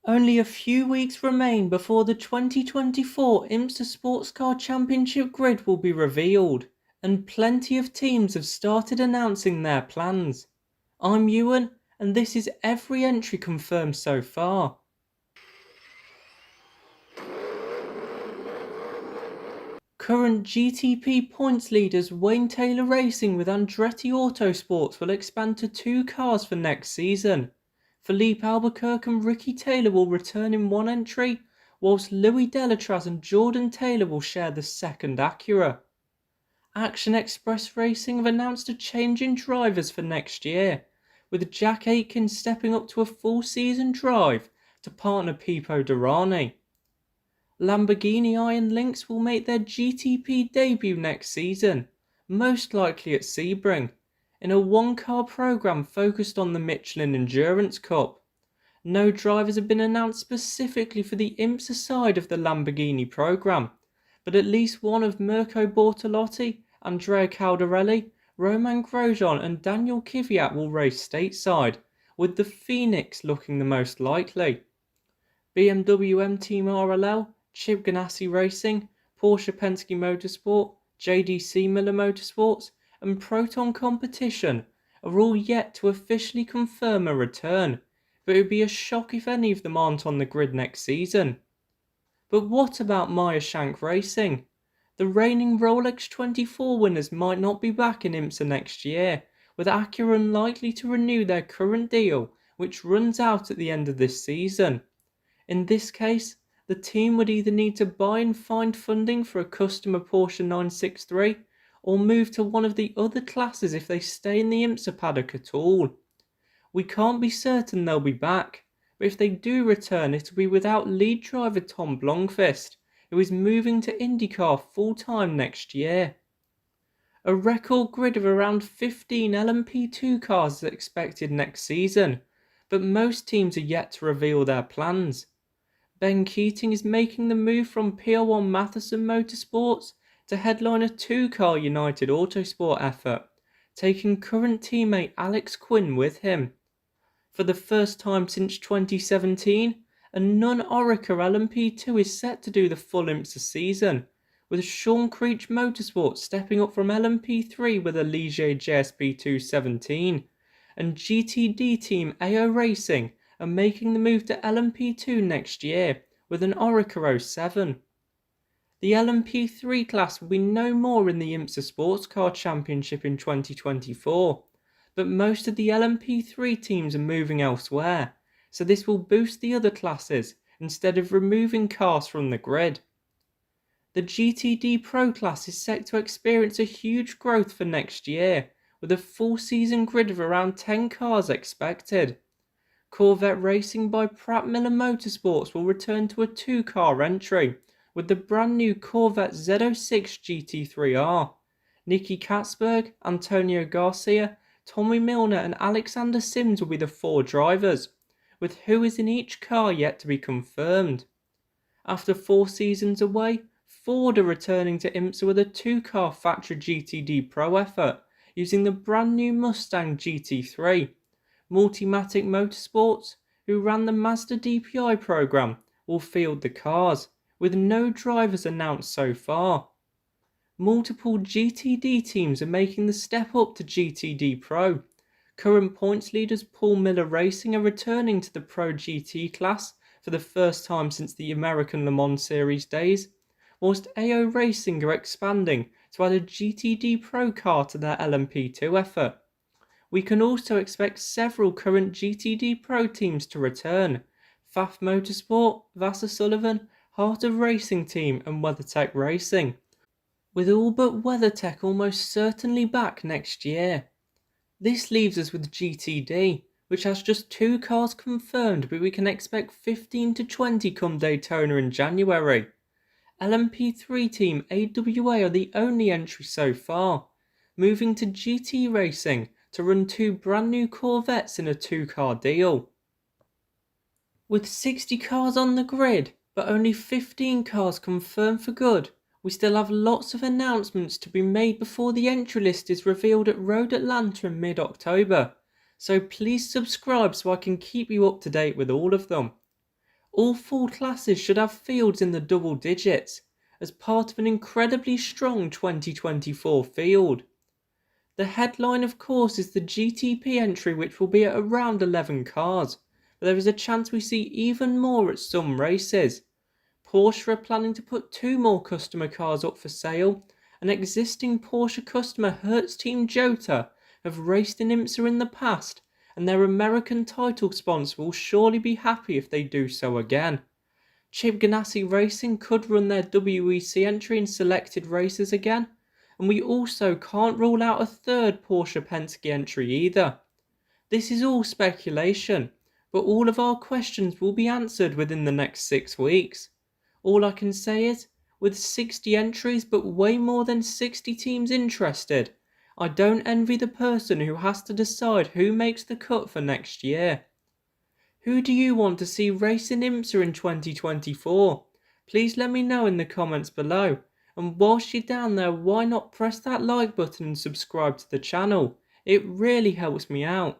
Only a few weeks remain before the 2024 IMSA Sportscar Championship grid will be revealed, and plenty of teams have started announcing their plans. I'm Ewan, and this is every entry confirmed so far. Current GTP points leaders Wayne Taylor Racing with Andretti Autosports will expand to 2 cars for next season. Philippe Albuquerque and Ricky Taylor will return in one entry, whilst Louis Delatraz and Jordan Taylor will share the second Acura. Action Express Racing have announced a change in drivers for next year, with Jack Aitken stepping up to a full season drive to partner Pipo Derani. Lamborghini Iron Lynx will make their GTP debut next season, most likely at Sebring, in a one-car program focused on the Michelin Endurance Cup. No drivers have been announced specifically for the IMSA side of the Lamborghini program, but at least one of Mirko Bortolotti, Andrea Caldarelli, Romain Grosjean and Daniel Kvyat will race stateside, with the Phoenix looking the most likely. BMW M Team RLL, Chip Ganassi Racing, Porsche Penske Motorsport, JDC Miller Motorsports, and Proton Competition are all yet to officially confirm a return, but it would be a shock if any of them aren't on the grid next season. But what about Meyer Shank Racing? The reigning Rolex 24 winners might not be back in IMSA next year, with Acura unlikely to renew their current deal, which runs out at the end of this season. In this case, the team would either need to buy and find funding for a customer Porsche 963 or move to one of the other classes if they stay in the IMSA paddock at all. We can't be certain they'll be back, but if they do return, it'll be without lead driver Tom Blomqvist, who is moving to IndyCar full-time next year. A record grid of around 15 LMP2 cars is expected next season, but most teams are yet to reveal their plans. Ben Keating is making the move from PR1 Matheson Motorsports to headline a 2-car United Autosport effort, taking current teammate Alex Quinn with him. For the first time since 2017, a non-Orica LMP2 is set to do the full IMSA season, with Sean Creech Motorsports stepping up from LMP3 with a Ligier JSP 217, and GTD team AO Racing are making the move to LMP2 next year with an Orica 07. The LMP3 class will be no more in the IMSA Sports Car Championship in 2024, but most of the LMP3 teams are moving elsewhere, so this will boost the other classes instead of removing cars from the grid. The GTD Pro class is set to experience a huge growth for next year, with a full season grid of around 10 cars expected. Corvette Racing by Pratt Miller Motorsports will return to a 2-car entry, with the brand new Corvette Z06 GT3R. Nicky Katzberg, Antonio Garcia, Tommy Milner and Alexander Sims will be the 4 drivers, with who is in each car yet to be confirmed. After 4 seasons away, Ford are returning to IMSA with a 2-car factory GTD Pro effort, using the brand new Mustang GT3. Multimatic Motorsports, who ran the Mazda DPI program, will field the cars, with no drivers announced so far. Multiple GTD teams are making the step up to GTD Pro. Current points leaders Paul Miller Racing are returning to the Pro GT class for the first time since the American Le Mans Series days, whilst AO Racing are expanding to add a GTD Pro car to their LMP2 effort. We can also expect several current GTD Pro teams to return: Pfaff Motorsport, Vassar Sullivan, Heart of Racing Team and WeatherTech Racing, with all but WeatherTech almost certainly back next year. This leaves us with GTD, which has just 2 cars confirmed, but we can expect 15 to 20 come Daytona in January. LMP3 team AWA are the only entry so far, moving to GT Racing to run 2 brand new Corvettes in a 2-car deal. With 60 cars on the grid, but only 15 cars confirmed for good, we still have lots of announcements to be made before the entry list is revealed at Road Atlanta in mid-October, so please subscribe so I can keep you up to date with all of them. All four classes should have fields in the double digits, as part of an incredibly strong 2024 field. The headline, of course, is the GTP entry, which will be at around 11 cars, but there is a chance we see even more at some races. Porsche are planning to put 2 more customer cars up for sale. An existing Porsche customer, Hertz Team Jota, have raced in IMSA in the past, and their American title sponsor will surely be happy if they do so again. Chip Ganassi Racing could run their WEC entry in selected races again, and we also can't rule out a third Porsche Penske entry either. This is all speculation, but all of our questions will be answered within the next 6 weeks. All I can say is, with 60 entries but way more than 60 teams interested, I don't envy the person who has to decide who makes the cut for next year. Who do you want to see race in IMSA in 2024? Please let me know in the comments below. And whilst you're down there, why not press that like button and subscribe to the channel? It really helps me out.